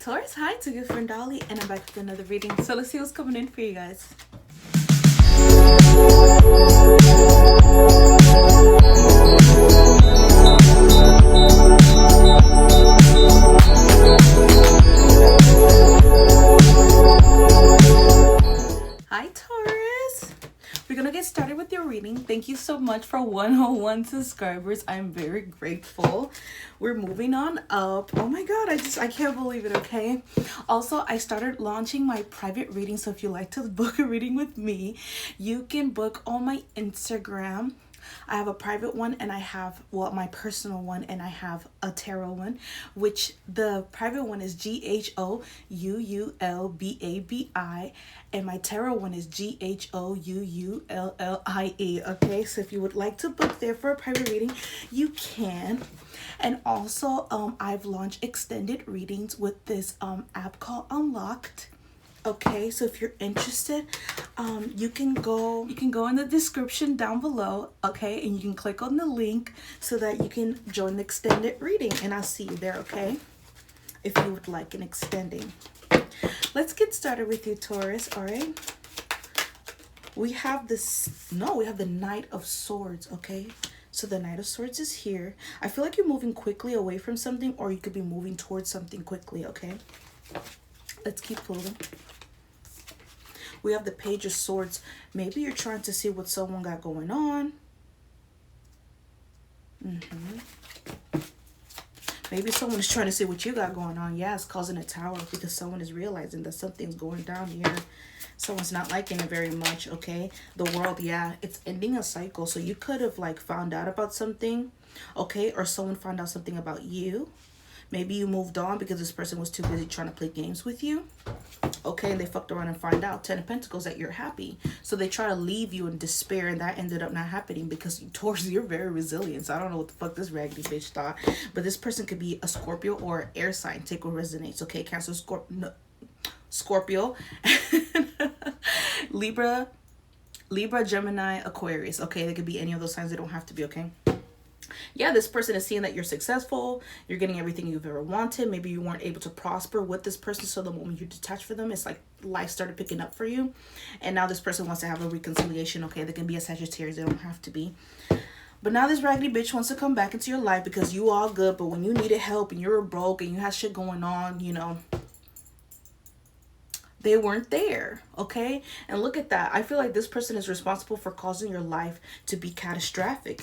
Taurus, hi, it's a good friend Dolly, and I'm back with another reading. So let's see what's coming in for you guys. Hi, Taurus. We're gonna get started with your reading. Thank you so much for 101 subscribers. I'm very grateful. We're moving on up. Oh my god, I can't believe it. Okay, also I started launching my private reading, so if you like to book a reading with me, you can book on my Instagram. I have a private one and I have, well, my personal one, and I have a tarot one, which the private one is GHOUULBABI and my tarot one is GHOUULLIE. Okay, so if you would like to book there for a private reading, you can. And also I've launched extended readings with this app called Unlocked. Okay, so if you're interested, you can go in the description down below, okay, and you can click on the link so that you can join the extended reading, and I'll see you there, okay, if you would like an extending. Let's get started with you, Taurus. All right, we have the Knight of Swords. Okay, so the Knight of Swords is here. I feel like you're moving quickly away from something, or you could be moving towards something quickly. Okay, let's keep pulling. We have the Page of Swords. Maybe you're trying to see what someone got going on. Maybe someone is trying to see what you got going on. Yeah, it's causing a tower because someone is realizing that something's going down here. Someone's not liking it very much, okay? The world, yeah, it's ending a cycle. So you could have like found out about something, okay? Or someone found out something about you. Maybe you moved on because this person was too busy trying to play games with you. Okay, and they fucked around and find out, 10 of Pentacles, that you're happy. So they try to leave you in despair, and that ended up not happening because Taurus, you're very resilient. So I don't know what the fuck this raggedy bitch thought. But this person could be a Scorpio or air sign. Take what resonates, okay? Cancer, Scorpio, Libra, Gemini, Aquarius. Okay, they could be any of those signs. They don't have to be, okay? Yeah, this person is seeing that you're successful. You're getting everything you've ever wanted. Maybe you weren't able to prosper with this person. So the moment you detach from them, it's like life started picking up for you. And now this person wants to have a reconciliation. Okay, they can be a Sagittarius. They don't have to be. But now this raggedy bitch wants to come back into your life because you all good. But when you needed help and you were broke and you had shit going on, you know, they weren't there, okay? And look at that. I feel like this person is responsible for causing your life to be catastrophic,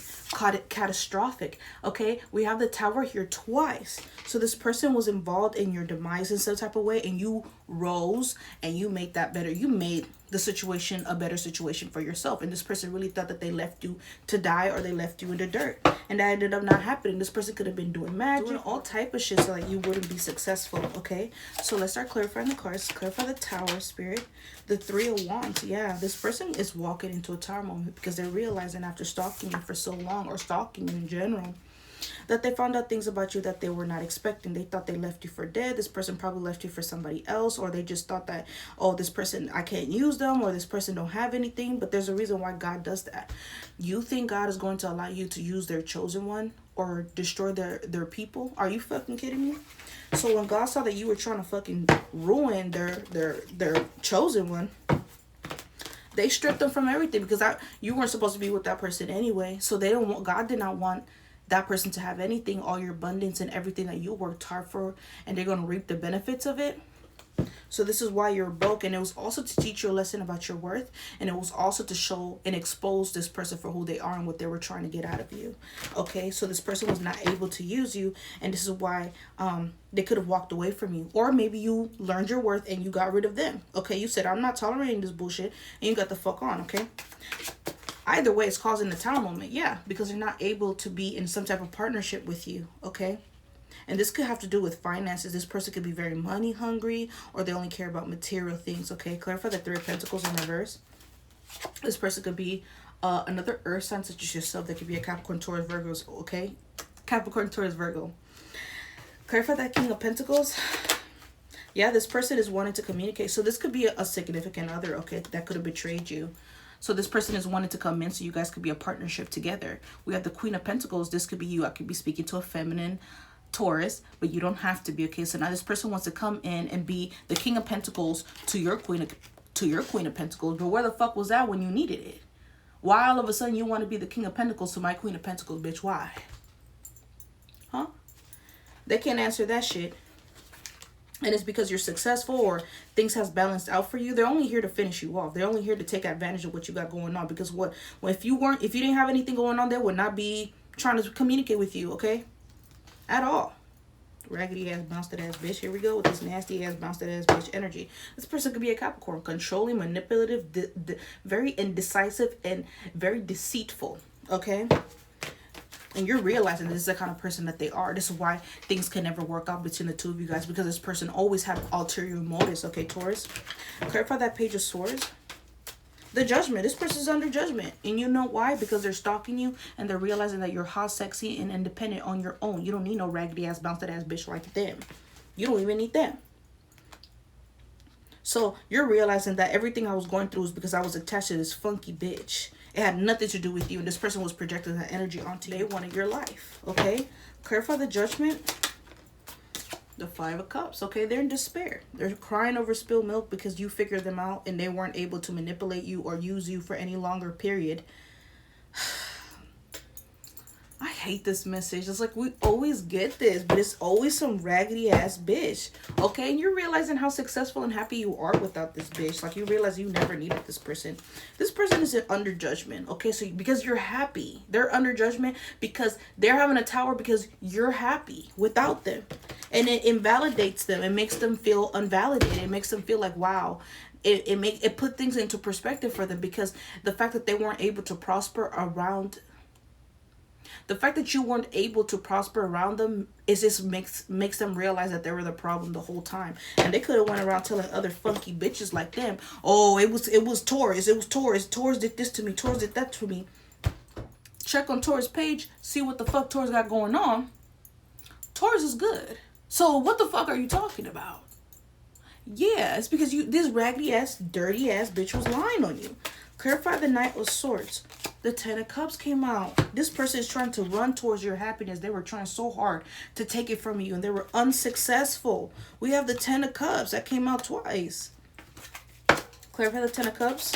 okay? We have the Tower here twice. So this person was involved in your demise in some type of way, and you rose and you made that better. You made the situation a better situation for yourself. And this person really thought that they left you to die, or they left you in the dirt. And that ended up not happening. This person could have been doing magic, doing all type of shit so that you wouldn't be successful, okay? So let's start clarifying the cards. Clarify the Tower, Spirit. The Three of Wands. Yeah, this person is walking into a tower moment because they're realizing after stalking you for so long, or stalking you in general, that they found out things about you that they were not expecting. They thought they left you for dead. This person probably left you for somebody else, or they just thought that, oh, this person, I can't use them, or this person don't have anything. But there's a reason why God does that. You think God is going to allow you to use their chosen one or destroy their people? Are you fucking kidding me? So when God saw that you were trying to fucking ruin their chosen one, they stripped them from everything because you weren't supposed to be with that person anyway. So God did not want that person to have anything, all your abundance and everything that you worked hard for, and they're going to reap the benefits of it. So this is why you're broke. And it was also to teach you a lesson about your worth, and it was also to show and expose this person for who they are and what they were trying to get out of you. Okay, so this person was not able to use you, and this is why they could have walked away from you. Or maybe you learned your worth and you got rid of them. Okay, you said, I'm not tolerating this bullshit, and you got the fuck on. Okay, either way, it's causing the Tower moment. Yeah, because they're not able to be in some type of partnership with you. Okay, and this could have to do with finances. This person could be very money hungry, or they only care about material things. Okay, clarify the Three of Pentacles in reverse. This person could be another earth sign such as yourself. They could be a Capricorn, Taurus, Virgo. Okay, Capricorn, Taurus, Virgo. Clarify that King of Pentacles. Yeah, this person is wanting to communicate. So this could be a significant other, okay, that could have betrayed you. So this person is wanting to come in so you guys could be a partnership together. We have the Queen of Pentacles. This could be you. I could be speaking to a feminine Taurus, but you don't have to be, okay? So now this person wants to come in and be the King of Pentacles to your Queen of Pentacles. But where the fuck was that when you needed it? Why all of a sudden you want to be the King of Pentacles to my Queen of Pentacles, bitch? Why? Huh? They can't answer that shit. And it's because you're successful or things has balanced out for you. They're only here to finish you off. They're only here to take advantage of what you got going on. Because if you didn't have anything going on, they would not be trying to communicate with you, okay? At all. Raggedy ass, bounced ass bitch. Here we go with this nasty ass, bounced ass bitch energy. This person could be a Capricorn. Controlling, manipulative, very indecisive, and very deceitful, okay? And you're realizing this is the kind of person that they are. This is why things can never work out between the two of you guys. Because this person always have ulterior motives. Okay, Taurus. Clarify that Page of Swords. The Judgment. This person's under judgment. And you know why? Because they're stalking you. And they're realizing that you're hot, sexy, and independent on your own. You don't need no raggedy ass, bounced ass bitch like them. You don't even need them. So you're realizing that everything I was going through is because I was attached to this funky bitch. It had nothing to do with you. And this person was projecting that energy onto you. They wanted your life. Okay? Clarify the Judgment. The Five of Cups. Okay? They're in despair. They're crying over spilled milk because you figured them out and they weren't able to manipulate you or use you for any longer period. I hate this message. It's like we always get this, but it's always some raggedy ass bitch. Okay? And you're realizing how successful and happy you are without this bitch. Like you realize you never needed this person. This person is under judgment. Okay? So because you're happy. They're under judgment because they're having a tower because you're happy without them. And it invalidates them. It makes them feel unvalidated. It makes them feel like, wow. It put things into perspective for them because the fact that they weren't able to prosper around... The fact that you weren't able to prosper around them is just makes them realize that they were the problem the whole time. And they could have went around telling other funky bitches like them, oh, it was Taurus. It was Taurus. Taurus did this to me. Taurus did that to me. Check on Taurus page. See what the fuck Taurus got going on. Taurus is good. So what the fuck are you talking about? Yeah, it's because this raggedy ass, dirty ass bitch was lying on you. Clarify the Knight of Swords. The Ten of Cups came out. This person is trying to run towards your happiness. They were trying so hard to take it from you and they were unsuccessful. We have the Ten of Cups. That came out twice. Clarify the Ten of Cups.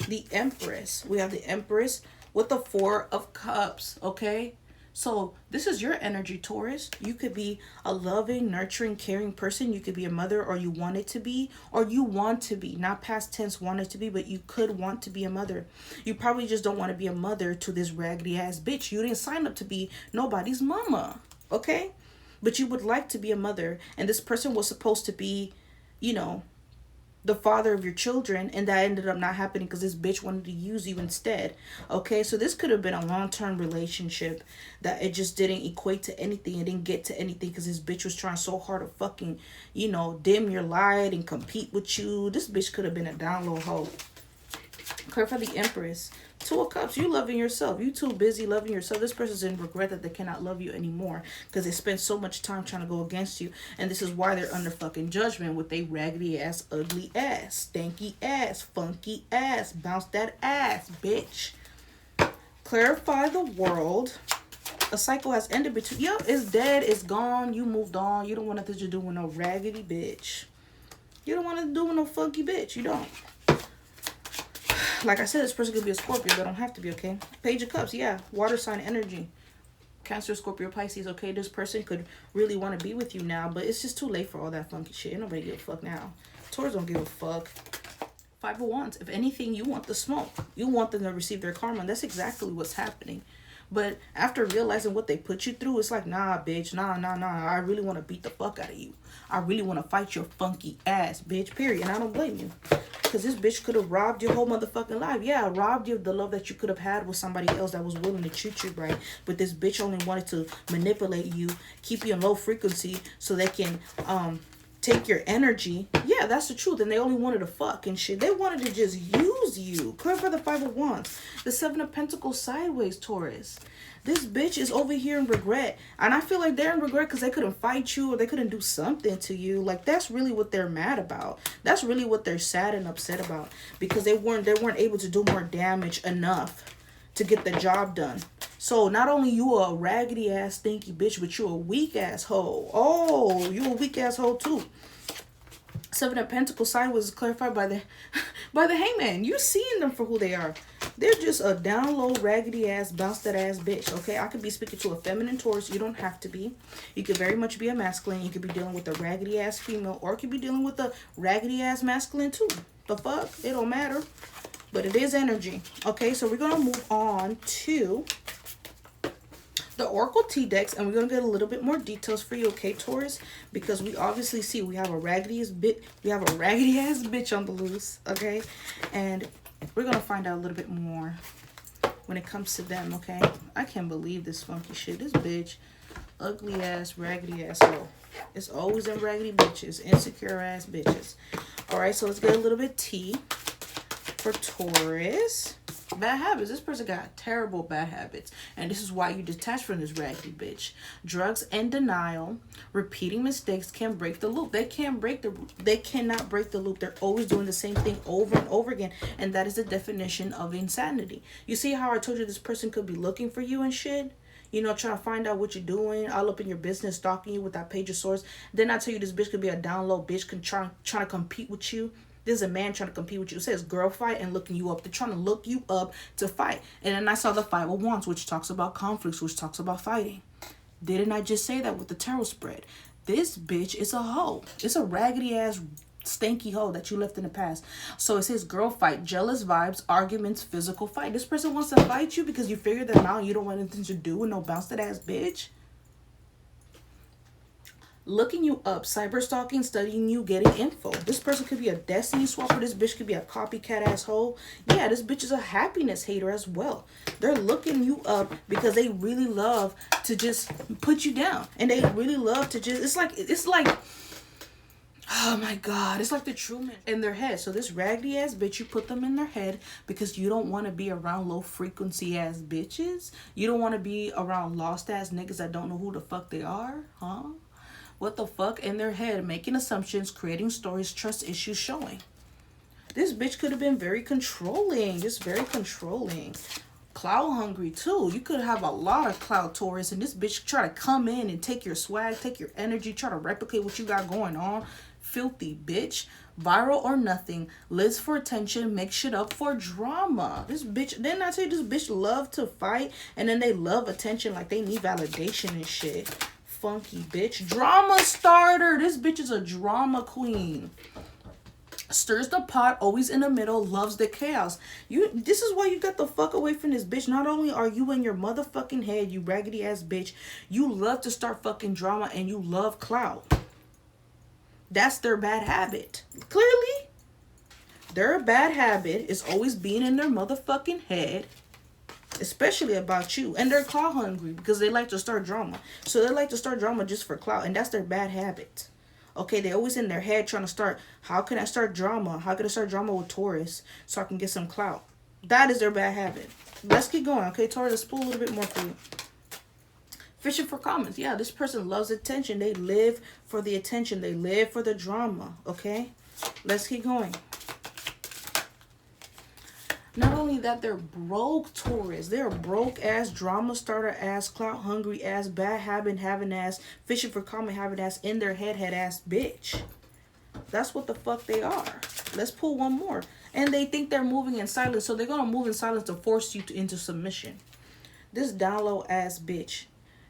The Empress. We have the Empress with the Four of Cups. Okay? So this is your energy, Taurus. You could be a loving, nurturing, caring person. You could be a mother or you want it to be. Or you want to be. Not past tense wanted to be, but you could want to be a mother. You probably just don't want to be a mother to this raggedy ass bitch. You didn't sign up to be nobody's mama. Okay? But you would like to be a mother. And this person was supposed to be, you know, the father of your children, and that ended up not happening because this bitch wanted to use you instead. Okay, so this could have been a long-term relationship that it just didn't equate to anything. It didn't get to anything because this bitch was trying so hard to fucking, you know, dim your light and compete with you. This bitch could have been a down low hoe. Clarify the Empress. Two of Cups. You loving yourself. You too busy loving yourself. This person's in regret that they cannot love you anymore because they spent so much time trying to go against you. And this is why they're under fucking judgment with a raggedy ass, ugly ass, stanky ass, funky ass. Bounce that ass, bitch. Clarify the World. A cycle has ended between... Yep, it's dead. It's gone. You moved on. You don't want nothing to do with no raggedy bitch. You don't want to do with no funky bitch. You don't. Like I said, this person could be a Scorpio. They don't have to be, okay? Page of Cups, yeah. Water sign energy. Cancer, Scorpio, Pisces, okay? This person could really want to be with you now, but it's just too late for all that funky shit. Ain't nobody give a fuck now. Taurus don't give a fuck. Five of Wands. If anything, you want the smoke. You want them to receive their karma. And that's exactly what's happening. But after realizing what they put you through, it's like, nah, bitch. Nah. I really want to beat the fuck out of you. I really want to fight your funky ass, bitch. Period. And I don't blame you. Because this bitch could have robbed your whole motherfucking life. Yeah, robbed you of the love that you could have had with somebody else that was willing to treat you right. But this bitch only wanted to manipulate you, keep you in low frequency so they can take your energy. Yeah, that's the truth. And they only wanted to fuck and shit. They wanted to just use you. Clear for the Five of Wands. The Seven of Pentacles sideways, Taurus. This bitch is over here in regret. And I feel like they're in regret because they couldn't fight you or they couldn't do something to you. Like, that's really what they're mad about. That's really what they're sad and upset about. Because they weren't able to do more damage enough to get the job done. So not only you a raggedy ass stinky bitch, but you a weak ass hoe. Oh, you a weak ass hoe too. Seven of Pentacles sideways is clarified by the by the Hangman. You seeing them for who they are. They're just a down low, raggedy ass, bounce that ass bitch. Okay, I could be speaking to a feminine Taurus. You don't have to be. You could very much be a masculine. You could be dealing with a raggedy ass female, or you could be dealing with a raggedy ass masculine too. The fuck? It don't matter. But it is energy. Okay, so we're gonna move on to the Oracle T decks, and we're gonna get a little bit more details for you, okay, Taurus? Because we obviously see we have a raggedy ass bitch on the loose, okay? And we're gonna find out a little bit more when it comes to them, okay? I can't believe this funky shit. This bitch, ugly ass, raggedy ass hoe. It's always them raggedy bitches, insecure ass bitches. All right, so let's get a little bit tea for Taurus. Bad habits. This person got terrible bad habits, and this is why you detach from this raggedy bitch. Drugs and denial, repeating mistakes can break the loop. They cannot break the loop. They're always doing the same thing over and over again, and that is the definition of insanity. You see how I told you this person could be looking for you and shit? You know, trying to find out what you're doing, all up in your business, stalking you with that page of swords. Then I tell you this bitch could be a down low bitch, trying to compete with you. There's a man trying to compete with you. It says girl fight and looking you up. They're trying to look you up to fight. And then I saw the Five of Wands, which talks about conflicts, which talks about fighting. Didn't I just say that with the tarot spread? This bitch is a hoe. It's a raggedy ass stanky hoe that you left in the past. So it says girl fight, jealous vibes, arguments, physical fight. This person wants to fight you because you figured them out and you don't want anything to do with no bounce that ass bitch. Looking you up, cyber stalking, studying you, getting info. This person could be a destiny swapper. This bitch could be a copycat asshole. Yeah, this bitch is a happiness hater as well. They're looking you up because they really love to just put you down. And they really love to just, it's like, oh my God, it's like the Truman in their head. So this raggedy ass bitch, you put them in their head because you don't want to be around low frequency ass bitches. You don't want to be around lost ass niggas that don't know who the fuck they are, huh? What the fuck? In their head, making assumptions, creating stories, trust issues showing. This bitch could have been very controlling, just very controlling. Clout hungry too. You could have a lot of clout, Taurus, and this bitch try to come in and take your swag, take your energy, try to replicate what you got going on. Filthy bitch. Viral or nothing. Lives for attention, makes shit up for drama. This bitch, didn't I tell you this bitch love to fight, and then they love attention like they need validation and shit. Funky bitch. Drama starter. This bitch is a drama queen. Stirs the pot, always in the middle, loves the chaos. This is why you got the fuck away from this bitch. Not only are you in your motherfucking head, you raggedy ass bitch, you love to start fucking drama and you love clout. That's their bad habit. Clearly, their bad habit is always being in their motherfucking head, especially about you. And they're clout hungry because they like to start drama. So they like to start drama just for clout, and that's their bad habit. Okay, they're always in their head trying to start, how can I start drama? How can I start drama with Taurus so I can get some clout? That is their bad habit. Let's keep going. Okay, Taurus, let's pull a little bit more for you. Fishing for comments. Yeah, this person loves attention. They live for the attention. They live for the drama. Okay, let's keep going. Not only that, they're broke, Taurus. They're broke ass, drama starter ass, clout hungry ass, bad habit having ass, fishing for comment having ass, in their head ass bitch. That's what the fuck they are. Let's pull one more. And they think they're moving in silence, so they're gonna move in silence to force you into submission. This down low ass bitch.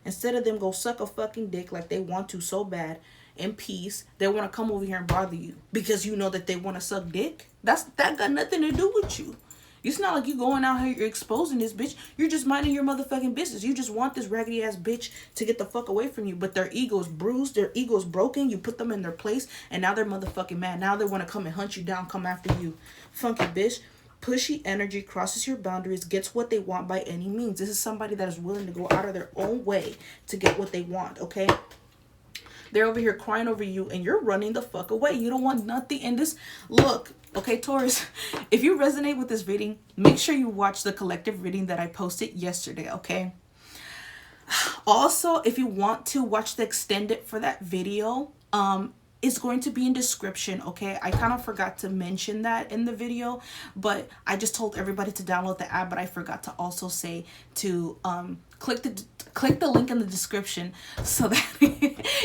Instead of them go suck a fucking dick like they want to so bad in peace, they want to come over here and bother you because you know that they want to suck dick. That got nothing to do with you. It's not like you going out here, you're exposing this bitch. You're just minding your motherfucking business. You just want this raggedy ass bitch to get the fuck away from you. But their ego's bruised, their ego's broken. You put them in their place, and now they're motherfucking mad. Now they want to come and hunt you down, come after you. Funky bitch. Pushy energy, crosses your boundaries, gets what they want by any means. This is somebody that is willing to go out of their own way to get what they want, okay? They're over here crying over you, and you're running the fuck away. You don't want nothing in this. Look, okay, Taurus, if you resonate with this reading, make sure you watch the collective reading that I posted yesterday, okay? Also, if you want to watch the extended for that video, it's going to be in description, okay? I kind of forgot to mention that in the video, but I just told everybody to download the app, but I forgot to also say to click the link in the description so that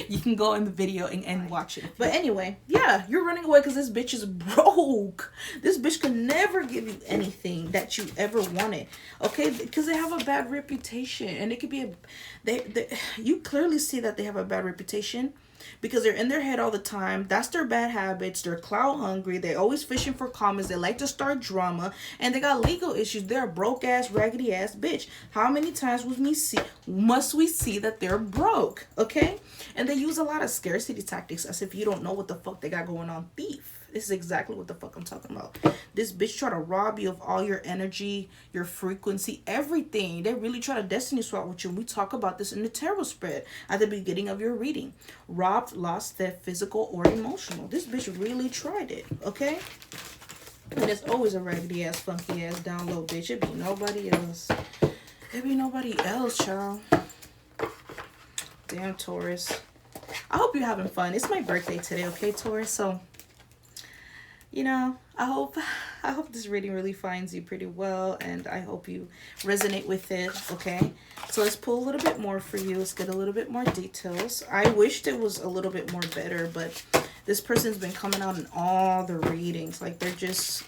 you can go in the video and watch it. But anyway, yeah, you're running away because this bitch is broke. This bitch could never give you anything that you ever wanted, okay? Because they have a bad reputation, and it could be you clearly see that they have a bad reputation because they're in their head all the time. That's their bad habits. They're clout hungry. They're always fishing for comments. They like to start drama, and they got legal issues. They're a broke ass, raggedy ass bitch. How many times must we see that they're broke? Okay, and they use a lot of scarcity tactics as if you don't know what the fuck they got going on. Beef. This is exactly what the fuck I'm talking about. This bitch try to rob you of all your energy, your frequency, everything. They really try to destiny swap with you. We talk about this in the tarot spread at the beginning of your reading. Robbed, lost, theft, physical, or emotional. This bitch really tried it, okay? And it's always a raggedy ass, funky ass, down low bitch. It be nobody else. It be nobody else, child. Damn, Taurus. I hope you're having fun. It's my birthday today, okay, Taurus? So, you know, I hope this reading really finds you pretty well, and I hope you resonate with it, okay? So let's pull a little bit more for you. Let's get a little bit more details. I wished it was a little bit more better, but this person's been coming out in all the readings. Like, they're just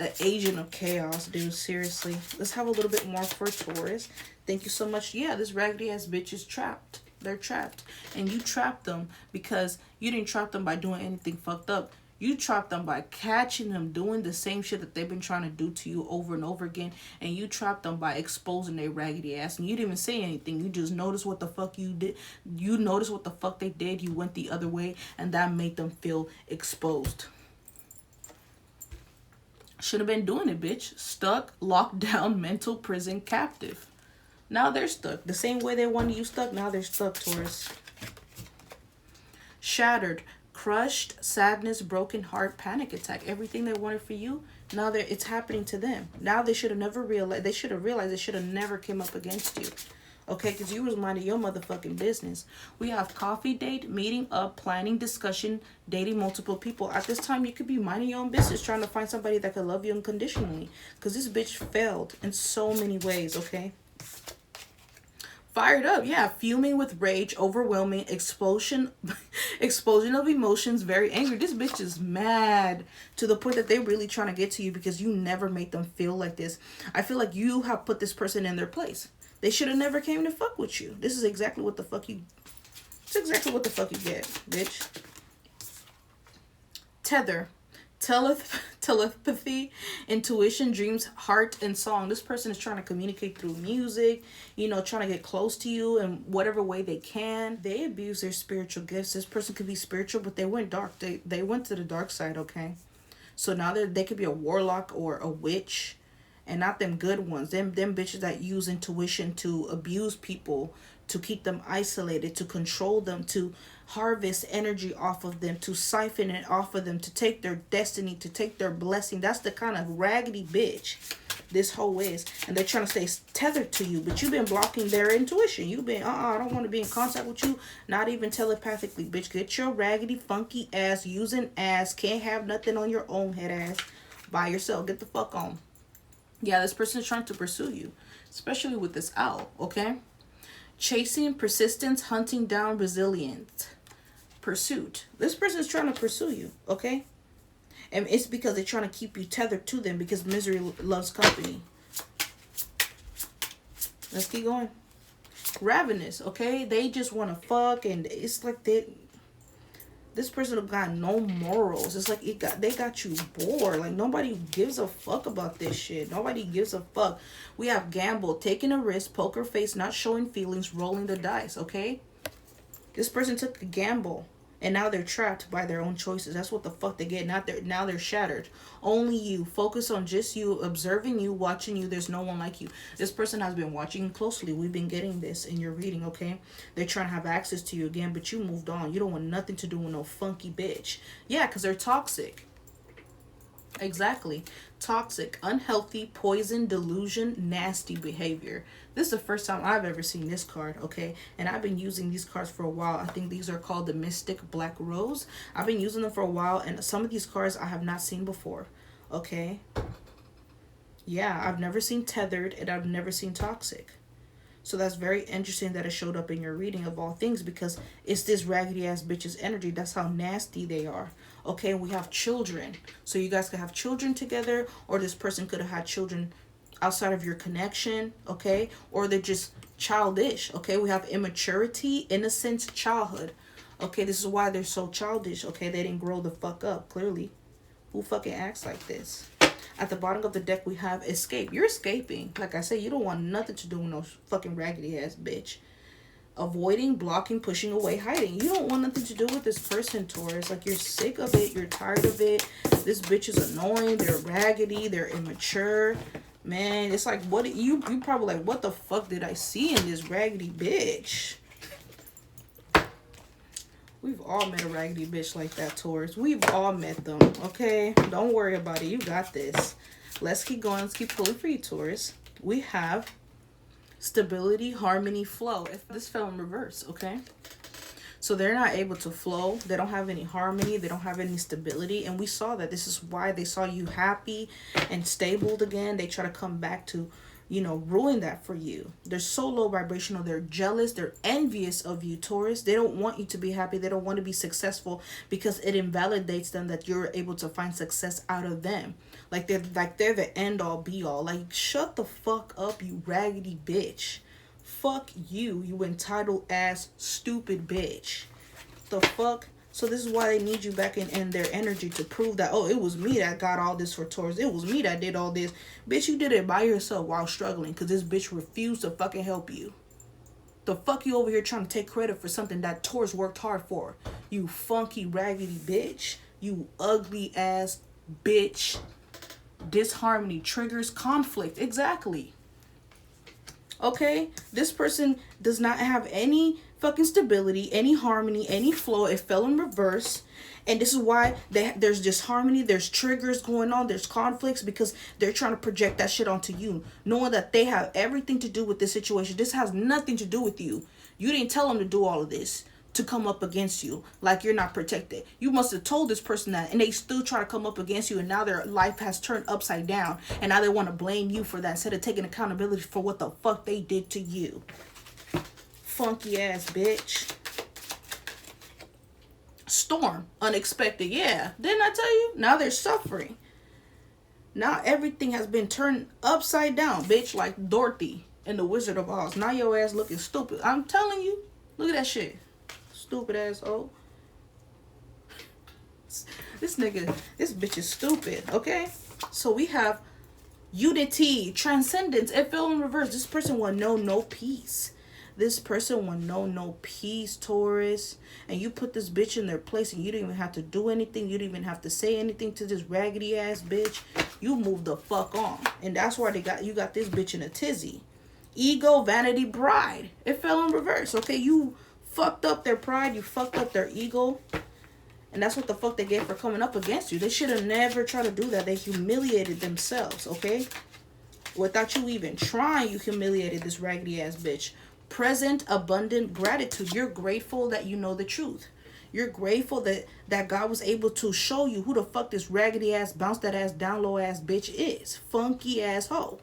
an agent of chaos, dude. Seriously. Let's have a little bit more for Taurus. Thank you so much. Yeah, this raggedy ass bitch is trapped. They're trapped. And you trapped them because you didn't trap them by doing anything fucked up. You trapped them by catching them doing the same shit that they've been trying to do to you over and over again. And you trapped them by exposing their raggedy ass. And you didn't even say anything. You just noticed what the fuck you did. You noticed what the fuck they did. You went the other way. And that made them feel exposed. Should have been doing it, bitch. Stuck, locked down, mental prison, captive. Now they're stuck. The same way they wanted you stuck, now they're stuck, Taurus. Shattered. Crushed, sadness, broken heart, panic attack. Everything they wanted for you, now it's happening to them. Now they should have never realized. They should have realized. They should have never came up against you. Okay, because you was minding your motherfucking business. We have coffee date, meeting up, planning, discussion, dating multiple people. At this time, you could be minding your own business, trying to find somebody that could love you unconditionally. Because this bitch failed in so many ways, okay? Fired up, yeah, fuming with rage, overwhelming, explosion of emotions, very angry. This bitch is mad to the point that they're really trying to get to you because you never made them feel like this. I feel like you have put this person in their place. They should have never came to fuck with you. This is exactly what the fuck you... It's exactly what the fuck you get, bitch. Tether. Telepathy, intuition, dreams, heart, and song. This person is trying to communicate through music, you know, trying to get close to you in whatever way they can. They abuse their spiritual gifts. This person could be spiritual, but they went dark. They went to the dark side, okay? So now they could be a warlock or a witch, and not them good ones. Them bitches that use intuition to abuse people, to keep them isolated, to control them, to harvest energy off of them, to siphon it off of them, to take their destiny, to take their blessing. That's the kind of raggedy bitch this hoe is. And they're trying to stay tethered to you, but you've been blocking their intuition. You've been, I don't want to be in contact with you, not even telepathically, bitch. Get your raggedy, funky ass, using ass, can't have nothing on your own head ass by yourself. Get the fuck on. Yeah, this person is trying to pursue you, especially with this owl, okay? Chasing, persistence, hunting down, resilient, pursuit. This person is trying to pursue you, okay? And it's because they're trying to keep you tethered to them because misery loves company. Let's keep going. Ravenous, okay? They just want to fuck, and it's like this person have got no morals. It's like they got you bored. Like, nobody gives a fuck about this shit. Nobody gives a fuck. We have gamble, taking a risk, poker face, not showing feelings, rolling the dice, okay? This person took a gamble, and now they're trapped by their own choices. That's what the fuck they get. Now they're shattered. Only you. Focus on just you, observing you, watching you. There's no one like you. This person has been watching closely. We've been getting this in your reading, okay? They're trying to have access to you again, but you moved on. You don't want nothing to do with no funky bitch. Yeah, because they're toxic. Exactly. Toxic, unhealthy, poison, delusion, nasty behavior. This is the first time I've ever seen this card, okay? And I've been using these cards for a while. I think these are called the Mystic Black Rose. I've been using them for a while, and some of these cards I have not seen before, okay? Yeah, I've never seen tethered, and I've never seen toxic. So that's very interesting that it showed up in your reading of all things, because it's this raggedy ass bitch's energy. That's how nasty they are. Okay, we have children. So you guys could have children together, or this person could have had children outside of your connection, okay? Or they're just childish, okay? We have immaturity, innocence, childhood. Okay, this is why they're so childish, okay? They didn't grow the fuck up, clearly. Who fucking acts like this? At the bottom of the deck, we have escape. You're escaping. Like I said, you don't want nothing to do with no fucking raggedy ass bitch. Avoiding, blocking, pushing away, hiding. You don't want nothing to do with this person, Taurus. Like, you're sick of it. You're tired of it. This bitch is annoying. They're raggedy. They're immature. Man, it's like, what you probably like, what the fuck did I see in this raggedy bitch? We've all met a raggedy bitch like that, Taurus. We've all met them, okay? Don't worry about it. You got this. Let's keep going. Let's keep pulling for you, Taurus. We have stability, harmony, flow. If this fell in reverse, okay? So they're not able to flow. They don't have any harmony. They don't have any stability. And we saw that. This is why they saw you happy and stable again. They try to come back to, you know, ruin that for you. They're so low vibrational. They're jealous. They're envious of you, Taurus. They don't want you to be happy. They don't want to be successful, because it invalidates them that you're able to find success out of them. Like they're the end all be all. Like, shut the fuck up, you raggedy bitch. Fuck you, you entitled ass stupid bitch. The fuck? So this is why they need you back in their energy, to prove that, oh, it was me that got all this for Taurus. It was me that did all this. Bitch, you did it by yourself while struggling, because this bitch refused to fucking help you. The fuck you over here trying to take credit for something that Taurus worked hard for? You funky, raggedy bitch. You ugly ass bitch. Disharmony triggers conflict. Exactly. Okay? This person does not have any fucking stability, any harmony, any flow. It fell in reverse. And this is why there's disharmony, there's triggers going on, there's conflicts, because they're trying to project that shit onto you, knowing that they have everything to do with this situation. This has nothing to do with you. You didn't tell them to do all of this, to come up against you like you're not protected. You must have told this person that, and they still try to come up against you, and now their life has turned upside down, and now they want to blame you for that instead of taking accountability for what the fuck they did to you. Funky ass bitch. Storm, unexpected. Yeah, didn't I tell you? Now they're suffering. Now everything has been turned upside down, bitch, like Dorothy in the Wizard of Oz. Now your ass looking stupid. I'm telling you. Look at that shit. Stupid asshole. This bitch is stupid, okay? So we have unity, transcendence. It fell in reverse. This person will know no peace. This person will know no peace, Taurus. And you put this bitch in their place, and you don't even have to do anything. You don't even have to say anything to this raggedy ass bitch. You move the fuck on. And that's why you got this bitch in a tizzy. Ego, vanity, pride. It fell in reverse, okay? You fucked up their pride. You fucked up their ego. And that's what the fuck they get for coming up against you. They should have never tried to do that. They humiliated themselves, okay? Without you even trying, you humiliated this raggedy ass bitch. Present, abundant gratitude. You're grateful that you know the truth. You're grateful that God was able to show you who the fuck this raggedy ass, bounce that ass, down low ass bitch is. Funky ass hoe.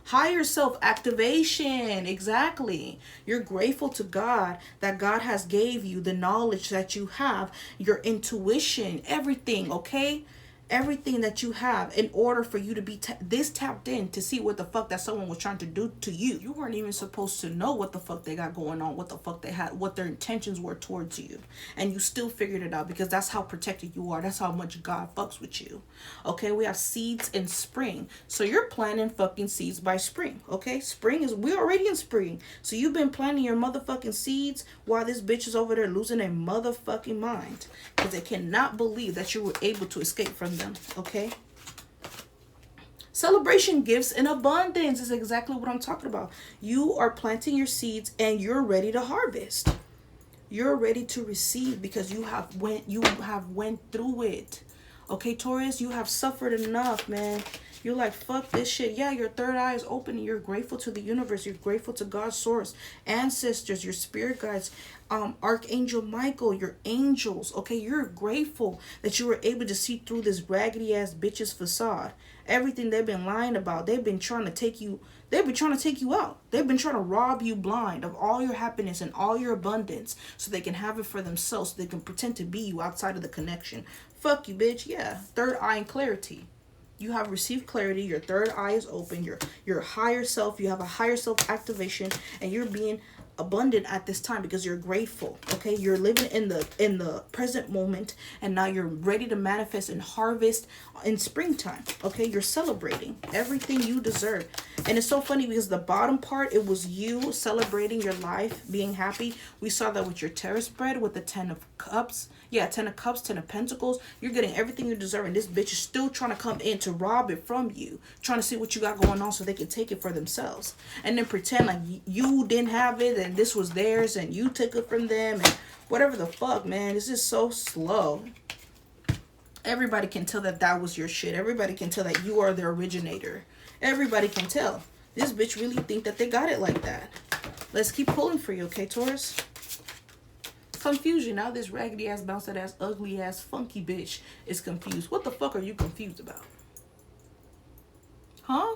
Higher self activation. Exactly. You're grateful to God that God has gave you the knowledge that you have, your intuition, everything, okay? Everything that you have in order for you to be this tapped in to see what the fuck that someone was trying to do to you. You weren't even supposed to know what the fuck they got going on, what the fuck they had, what their intentions were towards you. And you still figured it out, because that's how protected you are. That's how much God fucks with you. Okay, we have seeds in spring. So you're planting fucking seeds by spring. Okay, we're already in spring. So you've been planting your motherfucking seeds while this bitch is over there losing their motherfucking mind, because they cannot believe that you were able to escape from them. Okay, celebration, gifts, and abundance is exactly what I'm talking about. You are planting your seeds and you're ready to harvest. You're ready to receive, because you have went through it. Okay, Taurus, you have suffered enough, man. You're like, fuck this shit. Yeah, your third eye is open and you're grateful to the universe. You're grateful to God's source, ancestors, your spirit guides, Archangel Michael, your angels. Okay, you're grateful that you were able to see through this raggedy ass bitch's facade. Everything they've been lying about, they've been trying to take you. They've been trying to take you out. They've been trying to rob you blind of all your happiness and all your abundance so they can have it for themselves, so they can pretend to be you outside of the connection. Fuck you, bitch. Yeah. Third eye and clarity. You have received clarity. Your third eye is open. Your higher self. You have a higher self activation, and you're being abundant at this time because you're grateful. Okay, you're living in the present moment, and now you're ready to manifest and harvest in springtime. Okay, you're celebrating everything you deserve. And it's so funny because the bottom part, it was you celebrating your life, being happy. We saw that with your tarot spread with the 10 of cups. Yeah, 10 of cups, 10 of pentacles. You're getting everything you deserve, and this bitch is still trying to come in to rob it from you, trying to see what you got going on so they can take it for themselves, and then pretend like you didn't have it and this was theirs and you took it from them and whatever the fuck, man. This is so slow. Everybody can tell that that was your shit. Everybody can tell that you are the originator. Everybody can tell. This bitch really think that they got it like that. Let's keep pulling for you, okay, Taurus? Confusion. Now this raggedy ass, bounced ass, ugly ass, funky bitch is confused. What the fuck are you confused about? Huh?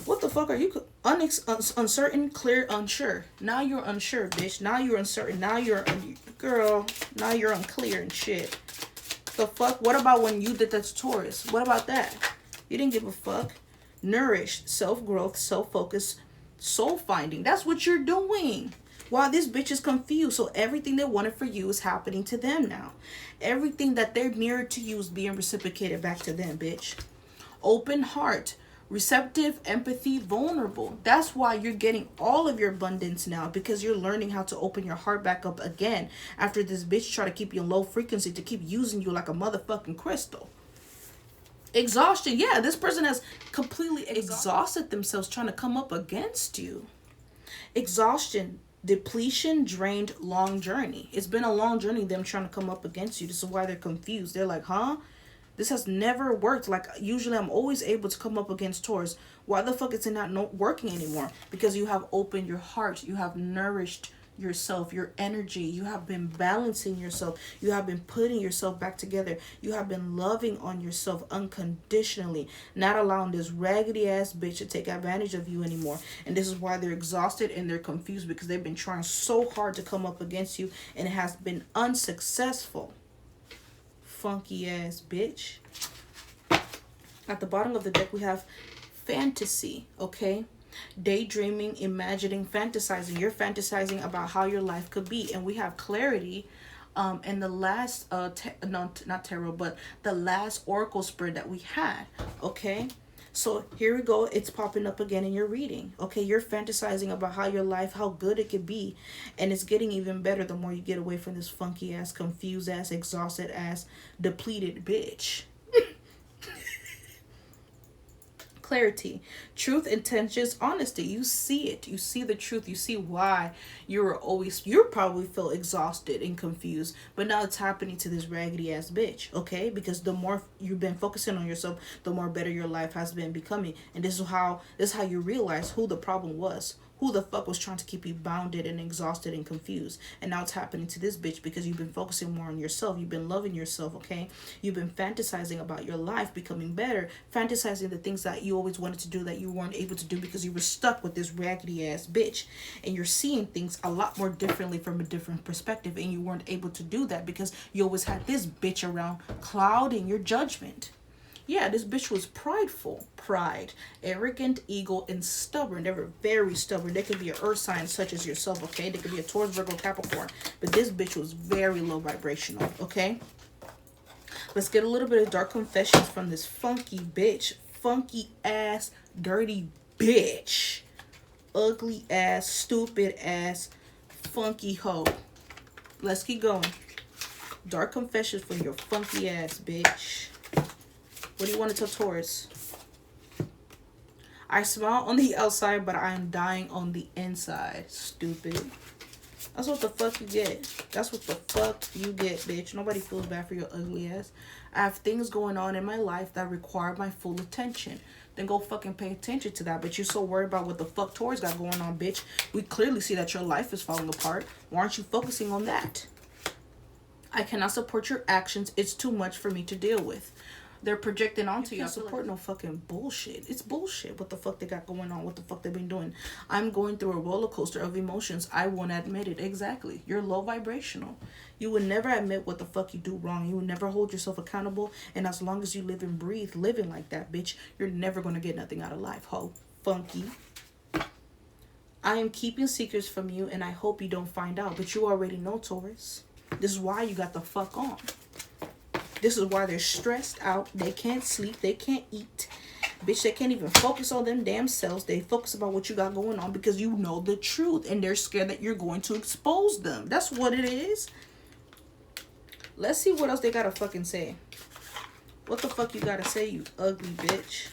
What the fuck are you uncertain, clear, unsure? Now you're unsure, bitch. Now you're uncertain. Now you're girl. Now you're unclear and shit. The fuck? What about when you did that to Taurus? What about that? You didn't give a fuck. Nourished, self-growth, self-focus, soul finding. That's what you're doing. While this bitch is confused. So everything they wanted for you is happening to them now. Everything that they're mirrored to you is being reciprocated back to them, bitch. Open heart. Receptive, empathy, vulnerable. That's why you're getting all of your abundance now, because you're learning how to open your heart back up again after this bitch try to keep you in low frequency, to keep using you like a motherfucking crystal. Exhaustion. Yeah, this person has completely exhausted themselves trying to come up against you. Exhaustion, depletion, drained, long journey. It's been a long journey, them trying to come up against you. This is why they're confused. They're like, huh? This has never worked. Like, usually I'm always able to come up against Taurus. Why the fuck is it not working anymore? Because you have opened your heart. You have nourished yourself, your energy. You have been balancing yourself. You have been putting yourself back together. You have been loving on yourself unconditionally, not allowing this raggedy ass bitch to take advantage of you anymore. And this is why they're exhausted and they're confused, because they've been trying so hard to come up against you and it has been unsuccessful. Funky ass bitch. At the bottom of the deck we have fantasy. Okay, daydreaming, imagining, fantasizing. You're fantasizing about how your life could be. And we have clarity in the last not tarot, but the last oracle spread that we had. Okay, so here we go. It's popping up again in your reading. Okay, you're fantasizing about how your life, how good it could be. And it's getting even better the more you get away from this funky ass, confused ass, exhausted ass, depleted bitch. Clarity, truth, intentions, honesty. You see it. You see the truth. You see why you probably feel exhausted and confused. But now it's happening to this raggedy ass bitch. Okay, because the more you've been focusing on yourself, the more better your life has been becoming. And this is how you realize who the problem was. Who the fuck was trying to keep you bounded and exhausted and confused. And now it's happening to this bitch because you've been focusing more on yourself. You've been loving yourself, okay? You've been fantasizing about your life becoming better. Fantasizing the things that you always wanted to do that you weren't able to do because you were stuck with this raggedy ass bitch. And you're seeing things a lot more differently from a different perspective. And you weren't able to do that because you always had this bitch around clouding your judgment. Yeah, this bitch was prideful. Pride, arrogant, ego, and stubborn. They were very stubborn. They could be an earth sign such as yourself, okay? They could be a Taurus, Virgo, Capricorn. But this bitch was very low vibrational, okay? Let's get a little bit of dark confessions from this funky bitch. Funky ass, dirty bitch. Ugly ass, stupid ass, funky hoe. Let's keep going. Dark confessions from your funky ass, bitch. What do you want to tell Taurus? I smile on the outside, but I am dying on the inside. Stupid. That's what the fuck you get. That's what the fuck you get, bitch. Nobody feels bad for your ugly ass. I have things going on in my life that require my full attention. Then go fucking pay attention to that. But you're so worried about what the fuck Taurus got going on, bitch. We clearly see that your life is falling apart. Why aren't you focusing on that? I cannot support your actions. It's too much for me to deal with. They're projecting onto you. I support no fucking bullshit. It's bullshit what the fuck they got going on. What the fuck they've been doing. I'm going through a roller coaster of emotions. I won't admit it. Exactly. You're low vibrational. You would never admit what the fuck you do wrong. You would never hold yourself accountable. And as long as you live and breathe living like that, bitch, you're never going to get nothing out of life, ho. Funky. I am keeping secrets from you and I hope you don't find out. But you already know, Taurus. This is why you got the fuck on. This is why they're stressed out. They can't sleep. They can't eat. Bitch, they can't even focus on them damn selves. They focus about what you got going on because you know the truth. And they're scared that you're going to expose them. That's what it is. Let's see what else they gotta fucking say. What the fuck you gotta say, you ugly bitch?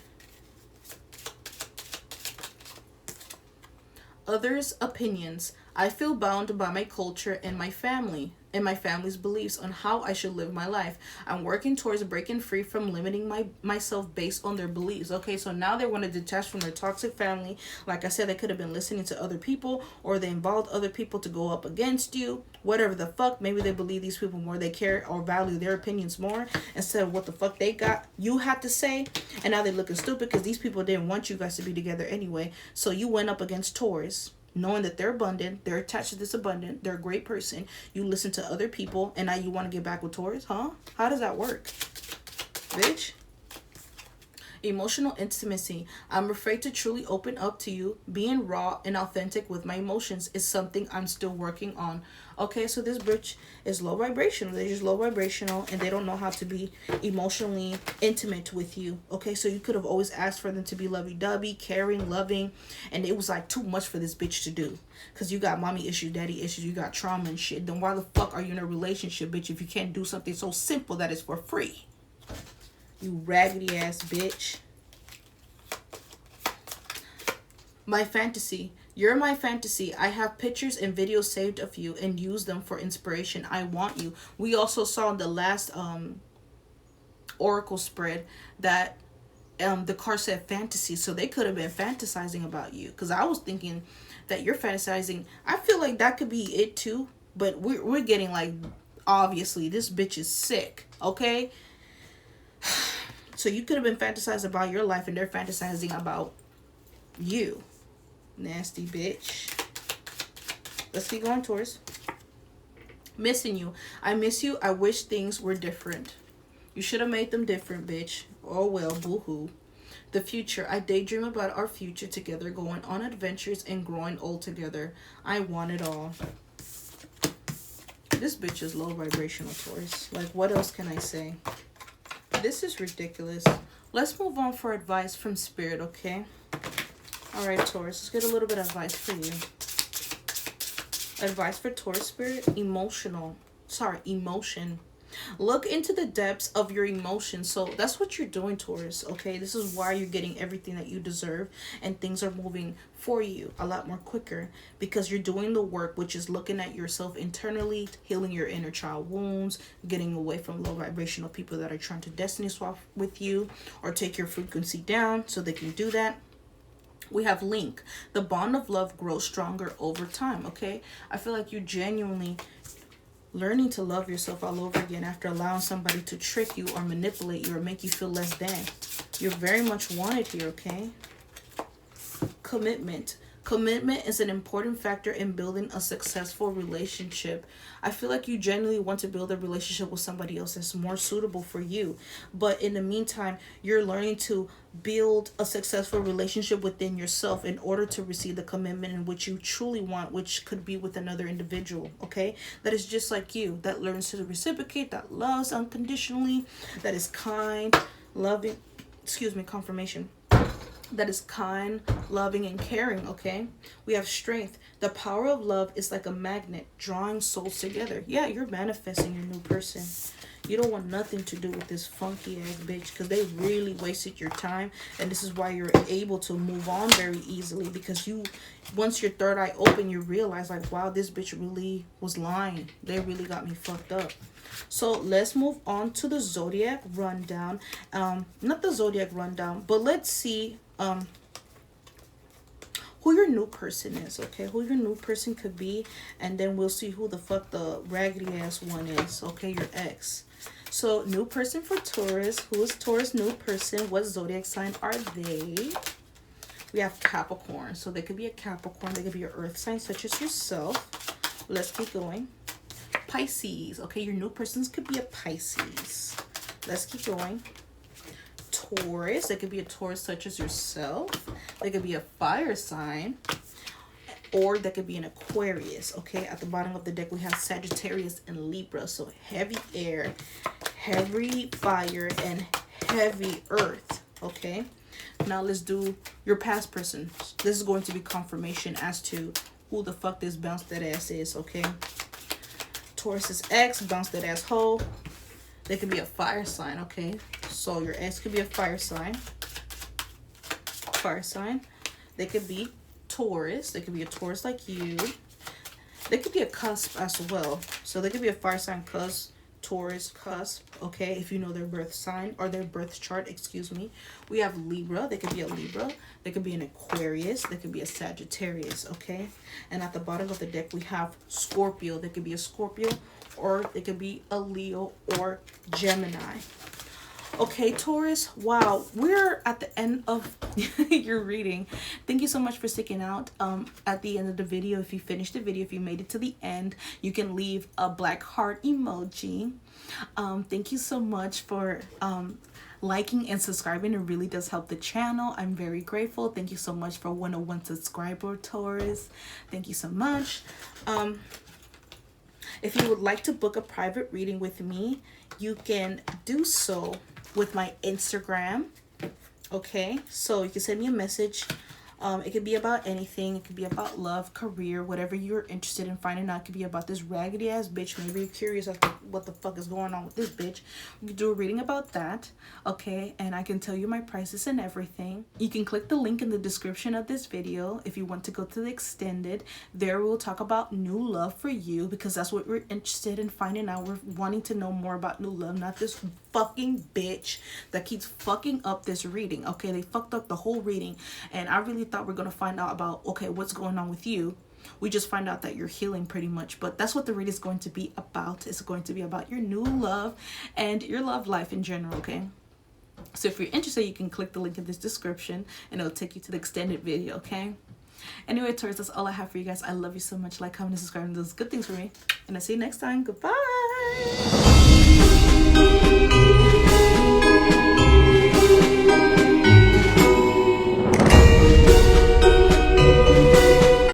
Others' opinions. I feel bound by my culture and my family and my family's beliefs on how I should live my life. I'm working towards breaking free from limiting myself based on their beliefs. Okay, so now they want to detach from their toxic family. Like I said, they could have been listening to other people or they involved other people to go up against you. Whatever the fuck. Maybe they believe these people more. They care or value their opinions more instead of what the fuck they got you had to say. And now they're looking stupid because these people didn't want you guys to be together anyway. So you went up against Taurus. Knowing that they're abundant, they're attached to this abundant, they're a great person. You listen to other people, and now you want to get back with Taurus, huh? How does that work, bitch? Emotional intimacy. I'm afraid to truly open up to you. Being raw and authentic with my emotions is something I'm still working on. Okay, so this bitch is low vibrational. They're just low vibrational and they don't know how to be emotionally intimate with you. Okay, so you could have always asked for them to be lovey-dovey, caring, loving, and it was like too much for this bitch to do. Because you got mommy issues, daddy issues, you got trauma and shit. Then why the fuck are you in a relationship, bitch, if you can't do something so simple that is for free? You raggedy ass bitch. My fantasy. You're my fantasy. I have pictures and videos saved of you and use them for inspiration. I want you. We also saw in the last oracle spread that the card said fantasy. So they could have been fantasizing about you. Because I was thinking that you're fantasizing. I feel like that could be it too. But we're getting like, obviously, this bitch is sick. Okay? So you could have been fantasizing about your life and they're fantasizing about you. Nasty bitch. Let's keep going, Taurus. Missing you. I miss you. I wish things were different. You should have made them different, bitch. Oh well, boo-hoo. The future. I daydream about our future together, going on adventures and growing old together. I want it all. This bitch is low vibrational, Taurus. Like, what else can I say? This is ridiculous. Let's move on for advice from Spirit, okay? All right, Taurus, let's get a little bit of advice for you. Advice for Taurus Spirit, emotion. Look into the depths of your emotions. So that's what you're doing, Taurus, okay? This is why you're getting everything that you deserve and things are moving for you a lot more quicker because you're doing the work, which is looking at yourself internally, healing your inner child wounds, getting away from low vibrational people that are trying to destiny swap with you or take your frequency down so they can do that. We have link. The bond of love grows stronger over time, okay? I feel like you're genuinely learning to love yourself all over again after allowing somebody to trick you or manipulate you or make you feel less than. You're very much wanted here, okay? Commitment. Commitment is an important factor in building a successful relationship. I feel like you genuinely want to build a relationship with somebody else that's more suitable for you. But in the meantime, you're learning to build a successful relationship within yourself in order to receive the commitment in which you truly want, which could be with another individual, okay? That is just like you, that learns to reciprocate, that loves unconditionally, that is kind, loving, confirmation. That is kind, loving, and caring, okay? We have strength. The power of love is like a magnet drawing souls together. Yeah, you're manifesting your new person. You don't want nothing to do with this funky ass bitch, because they really wasted your time. And this is why you're able to move on very easily, because you, once your third eye open, you realize like, wow, this bitch really was lying. They really got me fucked up. So let's move on to the Zodiac rundown. Not the Zodiac rundown, but let's see who your new person is, okay? Who your new person could be, and then we'll see who the fuck the raggedy ass one is, okay? Your ex. So, new person for Taurus. Who is Taurus' new person? What zodiac sign are they? We have Capricorn. So, they could be a Capricorn. They could be your earth sign, such as yourself. Let's keep going. Pisces. Okay, your new persons could be a Pisces. Let's keep going. Taurus. They could be a Taurus such as yourself. They could be a fire sign, or they could be an Aquarius. Okay, at the bottom of the deck we have Sagittarius and Libra. So heavy air, heavy fire, and heavy earth. Okay, now let's do your past person. This is going to be confirmation as to who the fuck this bounce that ass is. Okay, Taurus's ex, bounce that ass hoe. They could be a fire sign. Okay, so your ex could be a fire sign. Fire sign. They could be Taurus. They could be a Taurus like you. They could be a cusp as well. So they could be a fire sign cusp, Taurus cusp. Okay, if you know their birth sign or their birth chart, excuse me. We have Libra. They could be a Libra. They could be an Aquarius. They could be a Sagittarius. Okay, and at the bottom of the deck we have Scorpio. They could be a Scorpio, or they could be a Leo or Gemini. Okay, Taurus, wow, we're at the end of your reading. Thank you so much for sticking out. At the end of the video, if you finished the video, if you made it to the end, you can leave a black heart emoji. Thank you so much for liking and subscribing. It really does help the channel. I'm very grateful. Thank you so much for 101 subscriber, Taurus. Thank you so much. If you would like to book a private reading with me, you can do so with my Instagram. Okay, so you can send me a message. It could be about anything. It could be about love, career, whatever you're interested in finding out. It could be about this raggedy ass bitch. Maybe you're curious as to what the fuck is going on with this bitch. We could do a reading about that. Okay, and I can tell you my prices and everything. You can click the link in the description of this video if you want to go to the extended. There we'll talk about new love for you, because that's what we're interested in finding out. We're wanting to know more about new love, not this fucking bitch that keeps fucking up this reading. Okay, they fucked up the whole reading, and I really thought we're gonna find out about, okay, what's going on with you. We just find out that you're healing pretty much, but that's what the read is going to be about. It's going to be about your new love and your love life in general. Okay, so if you're interested, you can click the link in this description and it'll take you to the extended video. Okay, anyway, Taurus, that's all I have for you guys. I love you so much. Like, comment, and subscribe, and those good things for me, and I'll see you next time. Goodbye.